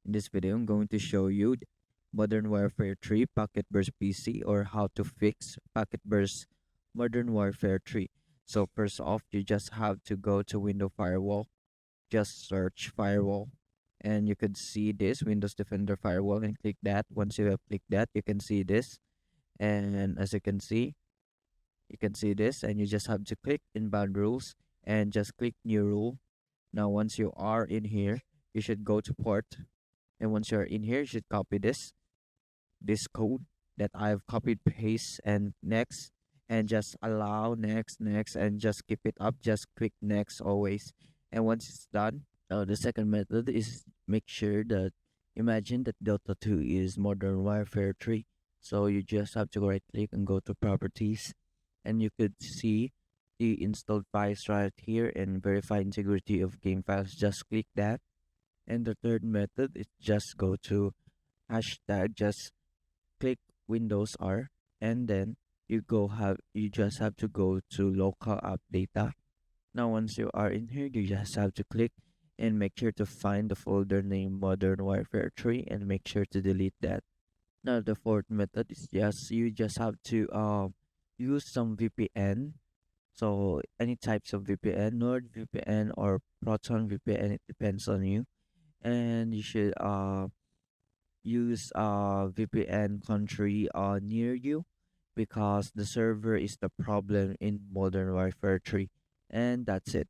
In this video, I'm going to show you Modern Warfare 3 Packet Burst PC, or how to fix Packet Burst Modern Warfare 3. So first off, you just have to go to Window Firewall, just search Firewall, and you could see this Windows Defender Firewall and click that. Once you have clicked that, you can see this, and as you can see this, and you just have to click Inbound Rules and just click New Rule. Now once you are in here, you should go to Port, and once you're in here, you should copy this code that I've copied, paste, and next, and just allow, next, and just keep it up. Just click next always. And once it's done, the second method is make sure that imagine that Delta 2 is Modern Warfare 3. So you just have to right click and go to properties, and you could see the installed files right here and verify integrity of game files. Just click that. And the third method is just go to hashtag, just click Windows R, and then you just have to go to local app data. Now once you are in here, you just have to click and make sure to find the folder named Modern Warfare 3 and make sure to delete that. Now the fourth method is just you just have to use some VPN. So any types of VPN, NordVPN or Proton VPN, it depends on you. And you should use VPN country near you, because the server is the problem in Modern Warfare 3. And that's it.